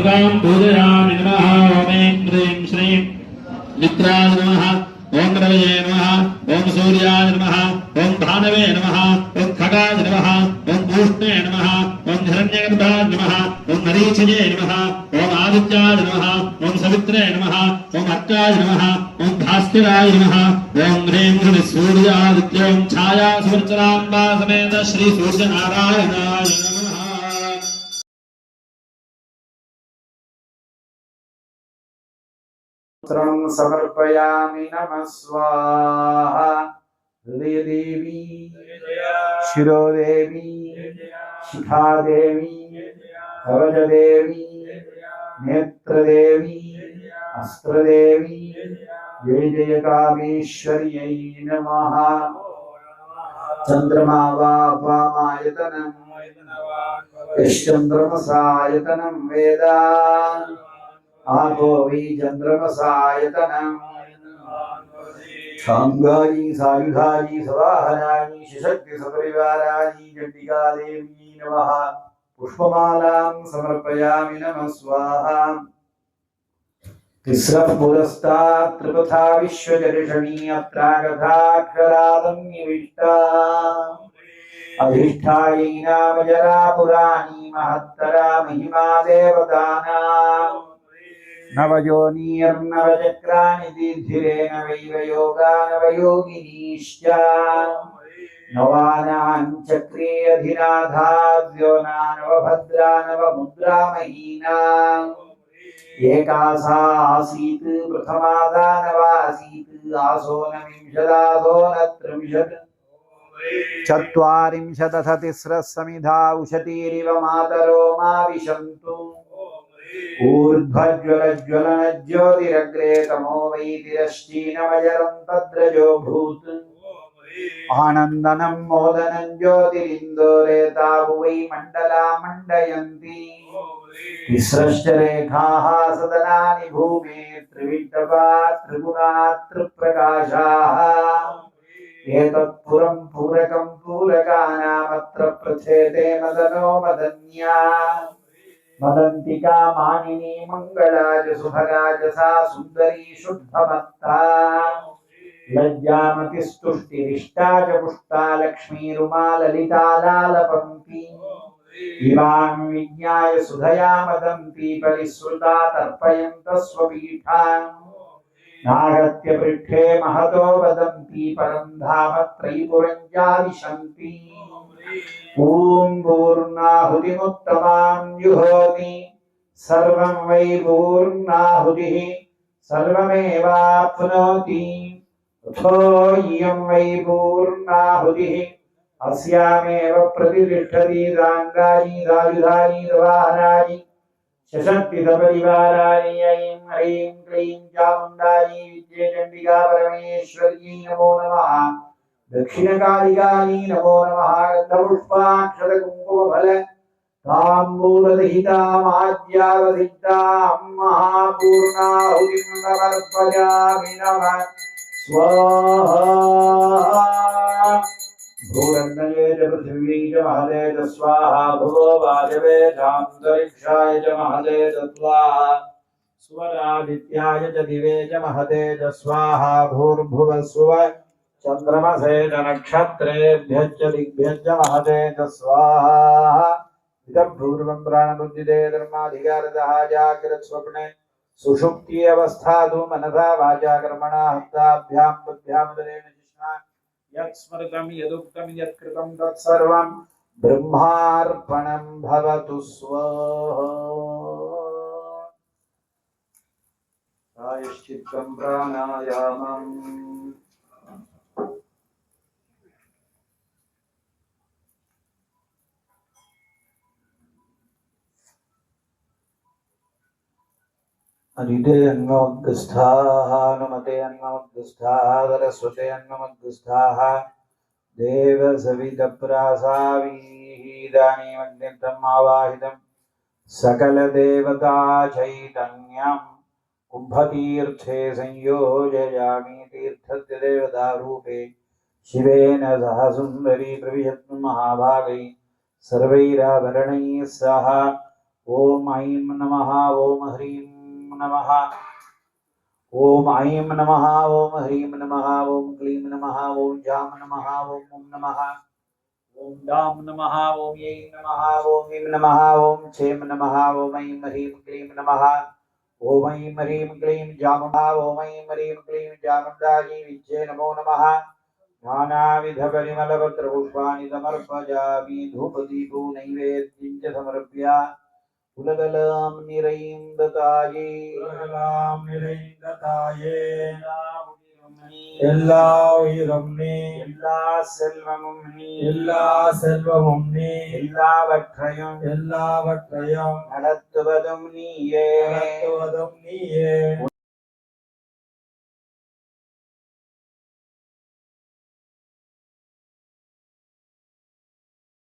पादुकां पूजयामि नमः। ॐ ऐं ह्रीं श्रीं मित्राय नमः। ओं रवये नमः। ओं सूर्याय नमः। ओं भानवे नमः। ओं खगाय नमः। ओं पूष्णे नमः। ओं हिरण्यगर्भाय नमः। ओं मरीचिये नमः। ओं आदित्याय नमः। ओं सवित्रे नमः। ओं अर्काय नमः। ओं भास्कराय नमः। ओं ह्रीं ह्रीं सूर्यादित्यों छाया सुवर्चनाम्बा समेत श्री सूर्यनारायणाय नमः। समर्पयामि नमः स्वाहा। देवी शिरोदेवी शिखादेवी कवचदेवी नेत्रदेवी अस्त्रदेवी जय जय कामेश्वर्यै नमः। चंद्रमा वामायतनं यश्चंद्रमसायतनं वेद आगो वै चंद्रमसायतनं शांगाई सायुधाई सवाहनाई शिशक्ति सपरिवाराई चंडिका देवी नमः। पुष्पमालां समर्पयामि नमः स्वाहा। तिस्रः पुरस्तात् त्रिपथा विश्वजर्षणी अत्रागताक्षरादं निविष्टा अधिष्ठायै नाम जरा पुराणी महत्तरा महिमा देवतानां नवयोनिर्नवचक्राणि दीर्घिरेण वैव योगा नवयोगिनीश्च नवानां चक्रे अधिनाथाद्योना नवभद्रा नवमुद्रा महीनाम् एकासा आसीत् प्रथमादा नवासीत् आसो नविंशदासो न त्रिंशत् चत्वारिंशदथ तिस्रः समिधा उशतीरिव मातरो मा विशन्तु ऊर्ध्वज्वलज्वलनज्योतिरग्रे तमो वै तिरश्चीनमजरं तद्रजोऽभूत् आनन्दनं मोदनं ज्योतिरिन्दोरेतावु वै मण्डला मण्डयन्ति तिस्रश्च रेखाः सदनानि भूमे त्रिविक्टपा त्रिगुणा त्रिप्रकाशाः एतत्पुरं पूरकं पूरकानामत्र प्रथेते मदनो मदन्या मदन्तिका मानिनी मङ्गलाज सुभगाज सा सुन्दरी शुद्धमत्ता लज्जामतिस्तुष्टिरिष्टा च पुष्टा लक्ष्मीरुमा ललिता लालपङ्क्ति इमां विज्ञाय सुधया मदन्ती परिसृता तर्पयन्तः स्वपीठान् नागत्य पृष्ठे महतो वदन्ति परं धाम त्रयीपुरं चाविशन्ति। ॐ पूर्णाहुतिमुत्तमां जुहोति सर्वं वै पूर्णाहुतिः सर्वमेवाप्नोति अथो इयं वै पूर्णाहुतिः अस्यामेव प्रतिष्ठति दाङ्गानि दायुधानि दवाहनानि शशक्ति परिवाराणि ऐं ह्रीं क्लीं चामुण्डानि विद्ये चण्डिका परमेश्वर्यै नमो नमः। दक्षिणकालिकायै नमो नमः। गन्धपुष्पाक्षतकुङ्कुमफल ताम्बूलदहितामाज्यावधितां महापूर्णाहुतिं समर्पयामि नमः स्वाहा। भूरण्डये च पृथिव्यै च महते च स्वाहा। भुवो वायवे चान्तरिक्षाय च महते च स्वाहा। स्वरादित्याय च दिवे च महते च स्वाहा। भूर्भुवः स्वः चन्द्रमसे च नक्षत्रेभ्यश्च दिग्भ्यश्च महते च स्वाहा। इदं पूर्वं प्राणबुद्धिदे धर्माधिकारतः जाग्रत् स्वप्ने सुषुप्ति अवस्थातु मनसा वाचा कर्मणा हस्ताभ्यां बुद्ध्यामुदरेण जिह्वा यत्स्मृतं यदुक्तं यत्कृतं तत्सर्वं ब्रह्मार्पणं भवतु स्वाहा। प्रायश्चित्तं प्राणायामम् अनिते अन्नोद्गस्थाः अनुमते अन्नोद्गस्थाः सरस्वते अन्नमद्गस्थाः देवसविदप्रासावीदानीमग्निम् आवाहितं सकलदेवता चैतन्यं कुम्भतीर्थे संयोजयामि तीर्थस्य देवतारूपे शिवेन सह सुन्दरी प्रविशतु महाभागैः सर्वैराभरणैः सह ஓம் ஐம் நமः ஓம் ஹ்ரீம் நமः ஓம் ஐம் நமः ஓம் ஹ்ரீம் நமः ஓம் க்ளீம் நமः ஓம் ஜாம் நமः ஓம் உம் நமः ஓம் தாம் நமः ஓம் யைம் நமः ஓம் இம் நமः ஓம் சேம் நமः ஓம் ஐம் ஹ்ரீம் க்ளீம் நமः ஓம் ஐம் ஹ்ரீம் க்ளீம் ஜாம் நமः ஓம் ஐம் ஹ்ரீம் க்ளீம் ஜாமந்தாஜி விஜ்ஜே நமோ நமः नानाविध परिमलपत्र पुष्पाणि समर्पयामि धूपदीपो नैवेद्यं च समर्प्य உலகலாம் நிறைந்ததாயே உலகெல்லாம் நிறைந்ததாயே எல்லா உயிரும் நீ எல்லா செல்வமும் நீ எல்லா செல்வமும் நீ எல்லாவற்றையும் எல்லாவற்றையும் நடத்துவதும் நீயே நடத்துவதும் நீயே